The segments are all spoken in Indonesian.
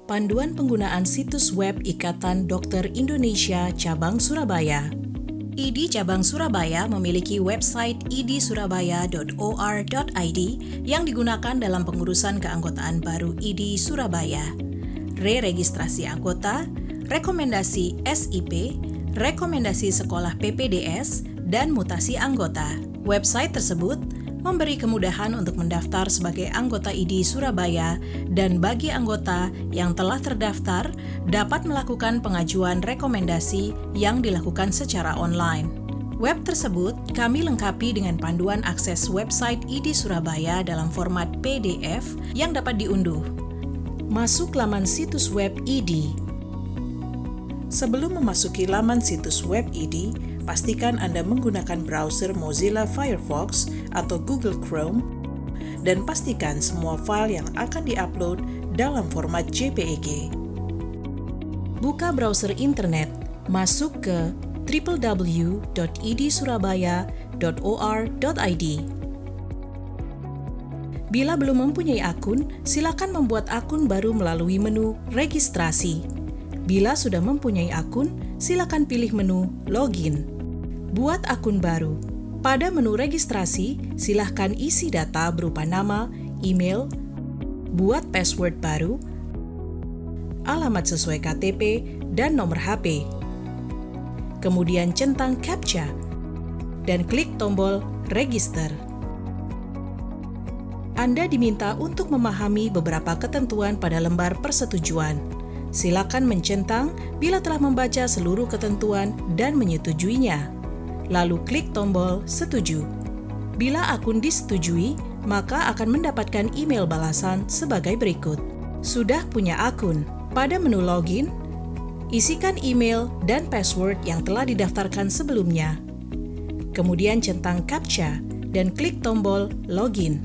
Panduan penggunaan situs web Ikatan Dokter Indonesia Cabang Surabaya. ID Cabang Surabaya memiliki website idsurabaya.or.id yang digunakan dalam pengurusan keanggotaan baru ID Surabaya, re-registrasi anggota, rekomendasi SIP, rekomendasi sekolah PPDS, dan mutasi anggota. Website tersebut memberi kemudahan untuk mendaftar sebagai anggota ID Surabaya dan bagi anggota yang telah terdaftar dapat melakukan pengajuan rekomendasi yang dilakukan secara online. Web tersebut kami lengkapi dengan panduan akses website ID Surabaya dalam format PDF yang dapat diunduh. Masuk laman situs web ID. Sebelum memasuki laman situs web ID, pastikan Anda menggunakan browser Mozilla Firefox atau Google Chrome dan pastikan semua file yang akan diupload dalam format JPEG. Buka browser internet, masuk ke www.idsurabaya.or.id. Bila belum mempunyai akun, silakan membuat akun baru melalui menu registrasi. Bila sudah mempunyai akun, silakan pilih menu Login. Buat akun baru. Pada menu registrasi, silakan isi data berupa nama, email, buat password baru, alamat sesuai KTP, dan nomor HP. Kemudian centang CAPTCHA, dan klik tombol Register. Anda diminta untuk memahami beberapa ketentuan pada lembar persetujuan. Silakan mencentang bila telah membaca seluruh ketentuan dan menyetujuinya. Lalu klik tombol Setuju. Bila akun disetujui, maka akan mendapatkan email balasan sebagai berikut. Sudah punya akun? Pada menu Login, isikan email dan password yang telah didaftarkan sebelumnya. Kemudian centang CAPTCHA dan klik tombol Login.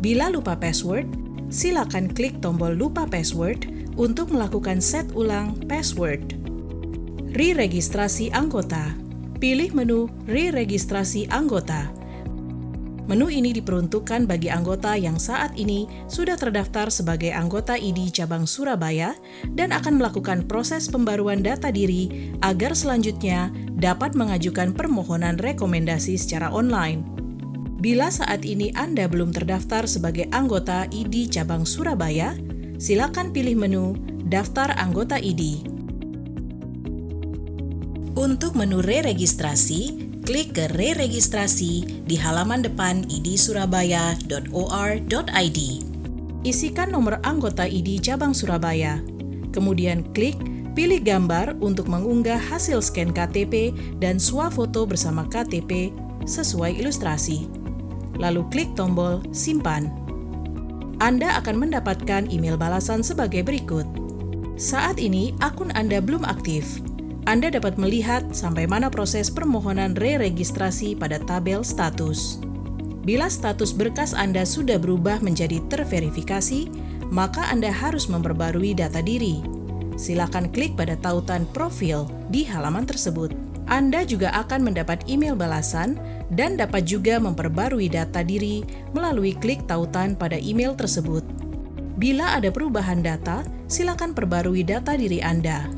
Bila lupa password, silakan klik tombol Lupa Password untuk melakukan set ulang password. Re-registrasi anggota. Pilih menu Re-registrasi anggota. Menu ini diperuntukkan bagi anggota yang saat ini sudah terdaftar sebagai anggota ID Cabang Surabaya dan akan melakukan proses pembaruan data diri agar selanjutnya dapat mengajukan permohonan rekomendasi secara online. Bila saat ini Anda belum terdaftar sebagai anggota ID Cabang Surabaya, silakan pilih menu Daftar Anggota ID. Untuk menu re-registrasi, klik ke re-registrasi di halaman depan idsurabaya.or.id. Isikan nomor anggota ID Cabang Surabaya. Kemudian klik pilih gambar untuk mengunggah hasil scan KTP dan swafoto bersama KTP sesuai ilustrasi. Lalu klik tombol Simpan. Anda akan mendapatkan email balasan sebagai berikut. Saat ini, akun Anda belum aktif. Anda dapat melihat sampai mana proses permohonan re-registrasi pada tabel status. Bila status berkas Anda sudah berubah menjadi terverifikasi, maka Anda harus memperbarui data diri. Silakan klik pada tautan profil di halaman tersebut. Anda juga akan mendapat email balasan dan dapat juga memperbarui data diri melalui klik tautan pada email tersebut. Bila ada perubahan data, silakan perbarui data diri Anda,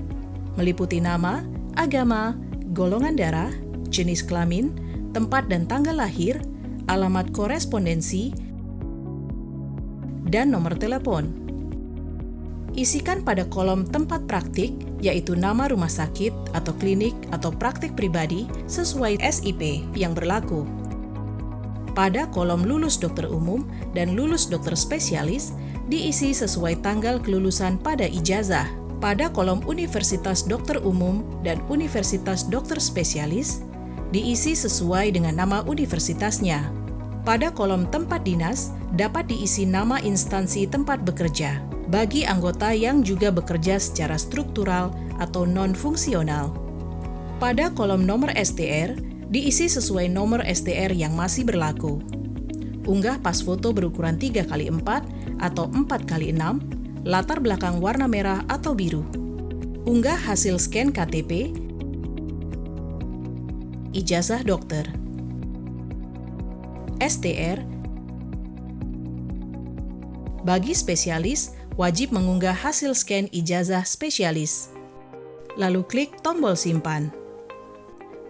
meliputi nama, agama, golongan darah, jenis kelamin, tempat dan tanggal lahir, alamat korespondensi, dan nomor telepon. Isikan pada kolom tempat praktik, yaitu nama rumah sakit atau klinik atau praktik pribadi sesuai SIP yang berlaku. Pada kolom lulus dokter umum dan lulus dokter spesialis, diisi sesuai tanggal kelulusan pada ijazah. Pada kolom Universitas Dokter Umum dan Universitas Dokter Spesialis, diisi sesuai dengan nama universitasnya. Pada kolom tempat dinas, dapat diisi nama instansi tempat bekerja bagi anggota yang juga bekerja secara struktural atau non-fungsional. Pada kolom nomor STR, diisi sesuai nomor STR yang masih berlaku. Unggah pas foto berukuran 3x4 atau 4x6, latar belakang warna merah atau biru. Unggah hasil scan KTP, ijazah dokter, STR. Bagi spesialis, wajib mengunggah hasil scan ijazah spesialis. Lalu klik tombol simpan.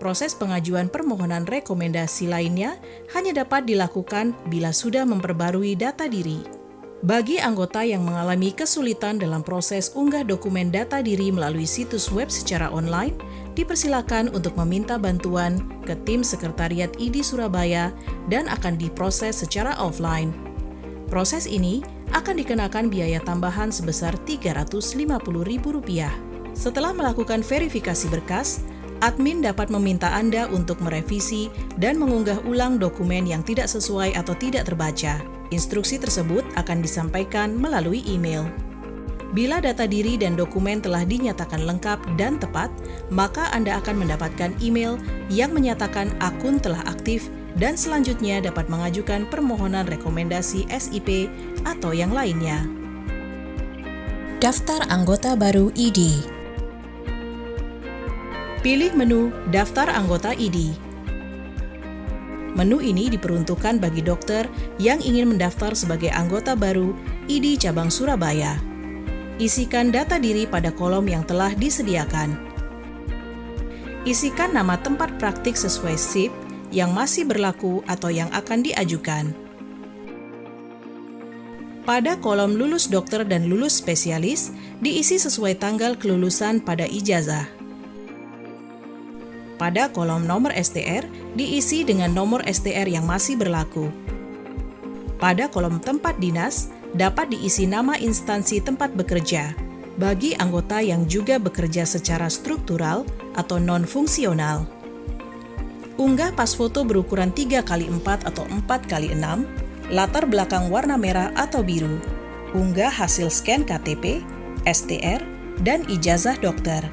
Proses pengajuan permohonan rekomendasi lainnya hanya dapat dilakukan bila sudah memperbarui data diri. Bagi anggota yang mengalami kesulitan dalam proses unggah dokumen data diri melalui situs web secara online, dipersilakan untuk meminta bantuan ke tim Sekretariat ID Surabaya dan akan diproses secara offline. Proses ini akan dikenakan biaya tambahan sebesar Rp350.000. Setelah melakukan verifikasi berkas, admin dapat meminta Anda untuk merevisi dan mengunggah ulang dokumen yang tidak sesuai atau tidak terbaca. Instruksi tersebut akan disampaikan melalui email. Bila data diri dan dokumen telah dinyatakan lengkap dan tepat, maka Anda akan mendapatkan email yang menyatakan akun telah aktif dan selanjutnya dapat mengajukan permohonan rekomendasi SIP atau yang lainnya. Daftar anggota baru ID. Pilih menu Daftar Anggota ID. Menu ini diperuntukkan bagi dokter yang ingin mendaftar sebagai anggota baru ID Cabang Surabaya. Isikan data diri pada kolom yang telah disediakan. Isikan nama tempat praktik sesuai SIP yang masih berlaku atau yang akan diajukan. Pada kolom lulus dokter dan lulus spesialis, diisi sesuai tanggal kelulusan pada ijazah. Pada kolom nomor STR, diisi dengan nomor STR yang masih berlaku. Pada kolom tempat dinas, dapat diisi nama instansi tempat bekerja bagi anggota yang juga bekerja secara struktural atau non-fungsional. Unggah pas foto berukuran 3x4 atau 4x6, latar belakang warna merah atau biru. Unggah hasil scan KTP, STR, dan ijazah dokter.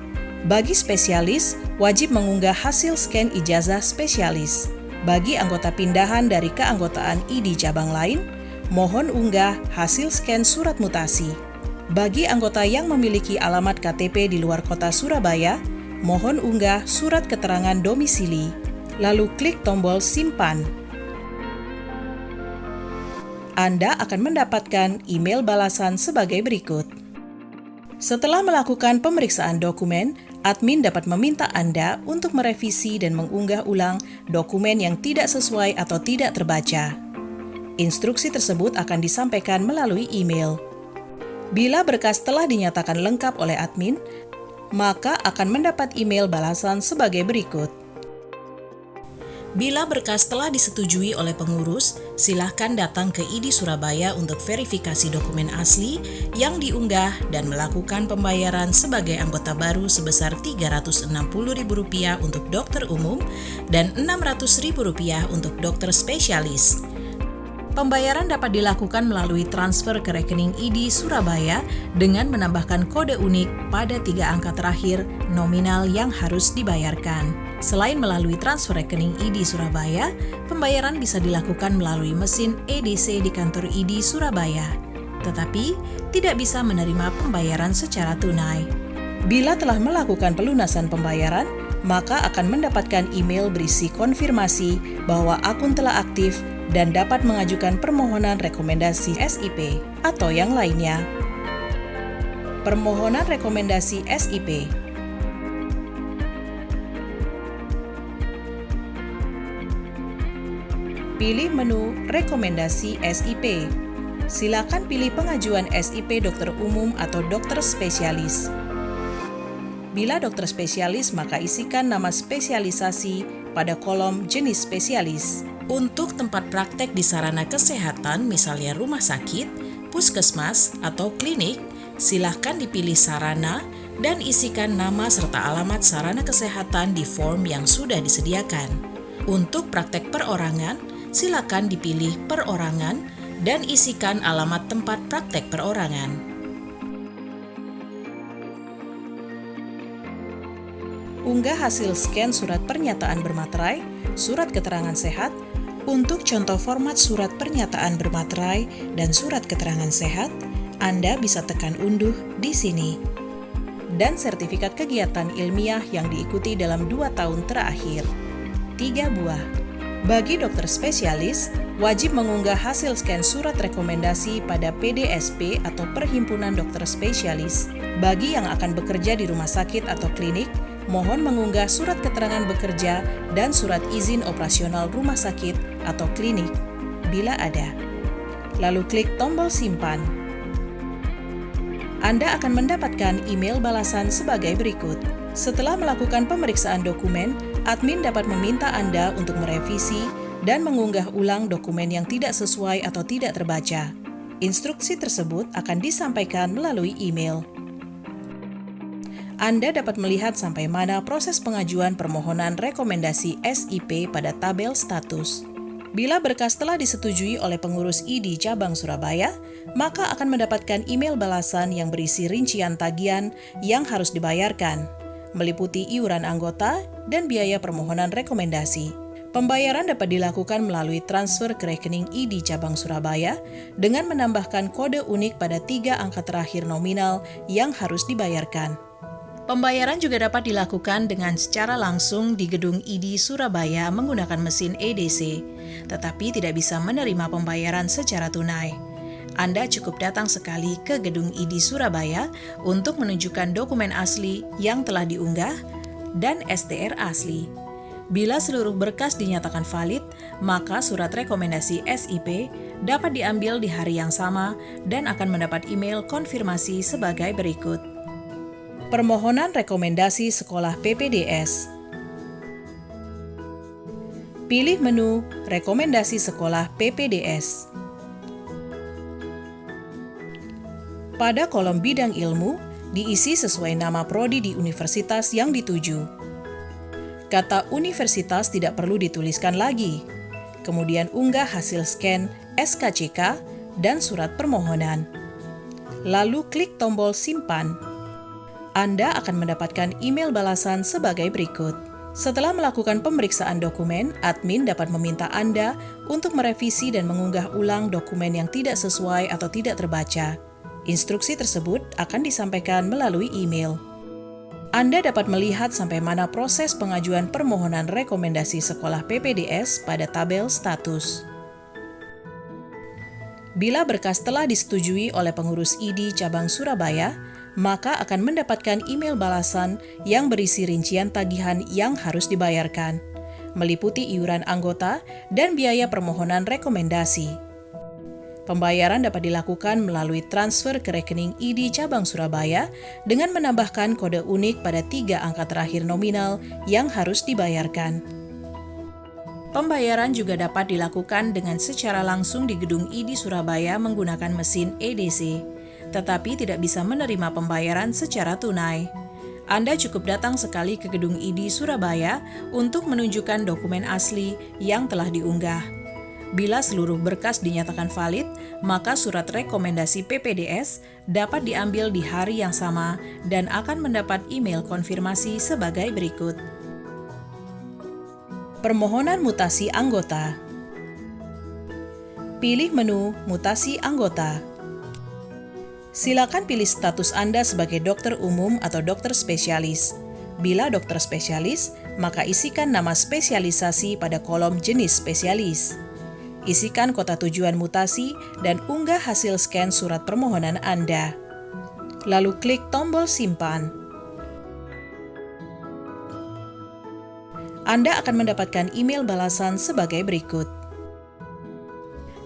Bagi spesialis, wajib mengunggah hasil scan ijazah spesialis. Bagi anggota pindahan dari keanggotaan ID cabang lain, mohon unggah hasil scan surat mutasi. Bagi anggota yang memiliki alamat KTP di luar kota Surabaya, mohon unggah surat keterangan domisili. Lalu klik tombol simpan. Anda akan mendapatkan email balasan sebagai berikut. Setelah melakukan pemeriksaan dokumen, admin dapat meminta Anda untuk merevisi dan mengunggah ulang dokumen yang tidak sesuai atau tidak terbaca. Instruksi tersebut akan disampaikan melalui email. Bila berkas telah dinyatakan lengkap oleh admin, maka akan mendapat email balasan sebagai berikut. Bila berkas telah disetujui oleh pengurus, silakan datang ke ID Surabaya untuk verifikasi dokumen asli yang diunggah dan melakukan pembayaran sebagai anggota baru sebesar Rp360.000 untuk dokter umum dan Rp600.000 untuk dokter spesialis. Pembayaran dapat dilakukan melalui transfer ke rekening ID Surabaya dengan menambahkan kode unik pada 3 angka terakhir nominal yang harus dibayarkan. Selain melalui transfer rekening ID Surabaya, pembayaran bisa dilakukan melalui mesin EDC di kantor ID Surabaya, tetapi tidak bisa menerima pembayaran secara tunai. Bila telah melakukan pelunasan pembayaran, maka akan mendapatkan email berisi konfirmasi bahwa akun telah aktif dan dapat mengajukan permohonan rekomendasi SIP atau yang lainnya. Permohonan rekomendasi SIP. Pilih menu Rekomendasi SIP. Silakan pilih pengajuan SIP dokter umum atau dokter spesialis. Bila dokter spesialis, maka isikan nama spesialisasi pada kolom jenis spesialis. Untuk tempat praktek di sarana kesehatan, misalnya rumah sakit, puskesmas, atau klinik, silakan dipilih sarana dan isikan nama serta alamat sarana kesehatan di form yang sudah disediakan. Untuk praktek perorangan, silakan dipilih perorangan dan isikan alamat tempat praktek perorangan. Unggah hasil scan surat pernyataan bermaterai, surat keterangan sehat. Untuk contoh format surat pernyataan bermaterai dan surat keterangan sehat, Anda bisa tekan unduh di sini. Dan sertifikat kegiatan ilmiah yang diikuti dalam 2 tahun terakhir. 3 buah. Bagi dokter spesialis, wajib mengunggah hasil scan surat rekomendasi pada PDSP atau Perhimpunan Dokter Spesialis. Bagi yang akan bekerja di rumah sakit atau klinik, mohon mengunggah surat keterangan bekerja dan surat izin operasional rumah sakit atau klinik, bila ada. Lalu klik tombol simpan. Anda akan mendapatkan email balasan sebagai berikut. Setelah melakukan pemeriksaan dokumen, admin dapat meminta Anda untuk merevisi dan mengunggah ulang dokumen yang tidak sesuai atau tidak terbaca. Instruksi tersebut akan disampaikan melalui email. Anda dapat melihat sampai mana proses pengajuan permohonan rekomendasi SIP pada tabel status. Bila berkas telah disetujui oleh pengurus ID Cabang Surabaya, maka akan mendapatkan email balasan yang berisi rincian tagihan yang harus dibayarkan, meliputi iuran anggota dan biaya permohonan rekomendasi. Pembayaran dapat dilakukan melalui transfer ke rekening ID Cabang Surabaya dengan menambahkan kode unik pada 3 angka terakhir nominal yang harus dibayarkan. Pembayaran juga dapat dilakukan dengan secara langsung di gedung ID Surabaya menggunakan mesin EDC, tetapi tidak bisa menerima pembayaran secara tunai. Anda cukup datang sekali ke gedung ID Surabaya untuk menunjukkan dokumen asli yang telah diunggah dan STR asli. Bila seluruh berkas dinyatakan valid, maka surat rekomendasi SIP dapat diambil di hari yang sama dan akan mendapat email konfirmasi sebagai berikut. Permohonan rekomendasi sekolah PPDS. Pilih menu Rekomendasi Sekolah PPDS. Pada kolom bidang ilmu, diisi sesuai nama prodi di universitas yang dituju. Kata universitas tidak perlu dituliskan lagi. Kemudian unggah hasil scan SKCK dan surat permohonan. Lalu klik tombol simpan. Anda akan mendapatkan email balasan sebagai berikut. Setelah melakukan pemeriksaan dokumen, admin dapat meminta Anda untuk merevisi dan mengunggah ulang dokumen yang tidak sesuai atau tidak terbaca. Instruksi tersebut akan disampaikan melalui email. Anda dapat melihat sampai mana proses pengajuan permohonan rekomendasi sekolah PPDS pada tabel status. Bila berkas telah disetujui oleh pengurus ID Cabang Surabaya, maka akan mendapatkan email balasan yang berisi rincian tagihan yang harus dibayarkan, meliputi iuran anggota dan biaya permohonan rekomendasi. Pembayaran dapat dilakukan melalui transfer ke rekening ID Cabang Surabaya dengan menambahkan kode unik pada 3 angka terakhir nominal yang harus dibayarkan. Pembayaran juga dapat dilakukan dengan secara langsung di gedung ID Surabaya menggunakan mesin EDC, tetapi tidak bisa menerima pembayaran secara tunai. Anda cukup datang sekali ke gedung ID Surabaya untuk menunjukkan dokumen asli yang telah diunggah. Bila seluruh berkas dinyatakan valid, maka surat rekomendasi PPDS dapat diambil di hari yang sama dan akan mendapat email konfirmasi sebagai berikut. Permohonan mutasi anggota. Pilih menu Mutasi Anggota. Silakan pilih status Anda sebagai dokter umum atau dokter spesialis. Bila dokter spesialis, maka isikan nama spesialisasi pada kolom jenis spesialis. Isikan kota tujuan mutasi dan unggah hasil scan surat permohonan Anda. Lalu klik tombol simpan. Anda akan mendapatkan email balasan sebagai berikut.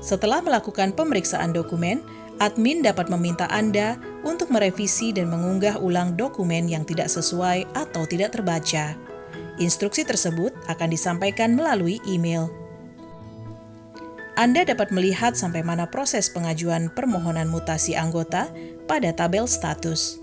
Setelah melakukan pemeriksaan dokumen, admin dapat meminta Anda untuk merevisi dan mengunggah ulang dokumen yang tidak sesuai atau tidak terbaca. Instruksi tersebut akan disampaikan melalui email. Anda dapat melihat sampai mana proses pengajuan permohonan mutasi anggota pada tabel status.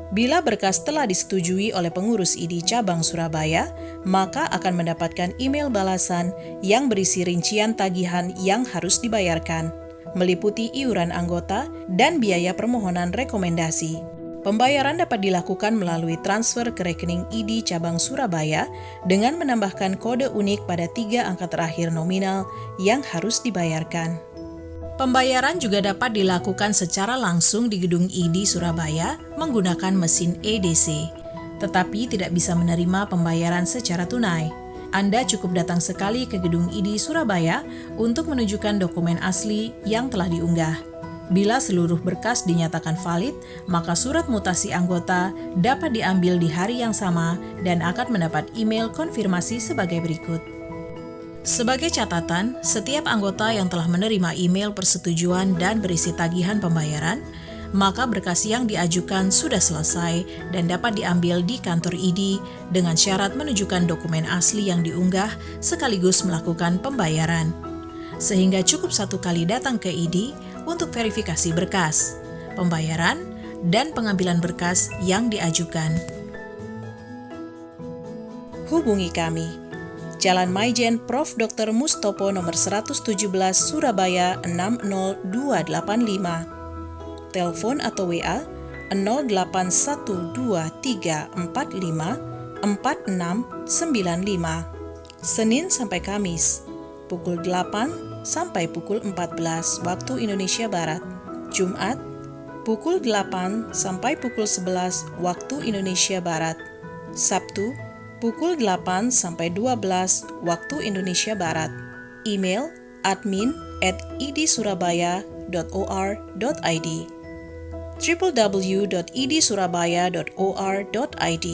Bila berkas telah disetujui oleh pengurus ID Cabang Surabaya, maka akan mendapatkan email balasan yang berisi rincian tagihan yang harus dibayarkan, meliputi iuran anggota dan biaya permohonan rekomendasi. Pembayaran dapat dilakukan melalui transfer ke rekening ID Cabang Surabaya dengan menambahkan kode unik pada 3 angka terakhir nominal yang harus dibayarkan. Pembayaran juga dapat dilakukan secara langsung di gedung ID Surabaya menggunakan mesin EDC, tetapi tidak bisa menerima pembayaran secara tunai. Anda cukup datang sekali ke gedung ID Surabaya untuk menunjukkan dokumen asli yang telah diunggah. Bila seluruh berkas dinyatakan valid, maka surat mutasi anggota dapat diambil di hari yang sama dan akan mendapat email konfirmasi sebagai berikut. Sebagai catatan, setiap anggota yang telah menerima email persetujuan dan berisi tagihan pembayaran, maka berkas yang diajukan sudah selesai dan dapat diambil di kantor ID dengan syarat menunjukkan dokumen asli yang diunggah sekaligus melakukan pembayaran. Sehingga cukup 1 kali datang ke ID untuk verifikasi berkas, pembayaran, dan pengambilan berkas yang diajukan. Hubungi kami. Jalan Maijen Prof. Dr. Mustopo nomor 117 Surabaya 60285. Telepon atau WA 0813454695. Senin sampai Kamis, pukul 8 sampai pukul 14 waktu Indonesia Barat. Jumat, pukul 8 sampai pukul 11 waktu Indonesia Barat. Sabtu, pukul 8 sampai 12 waktu Indonesia Barat. Email admin@idsurabaya.or.id www.idsurabaya.or.id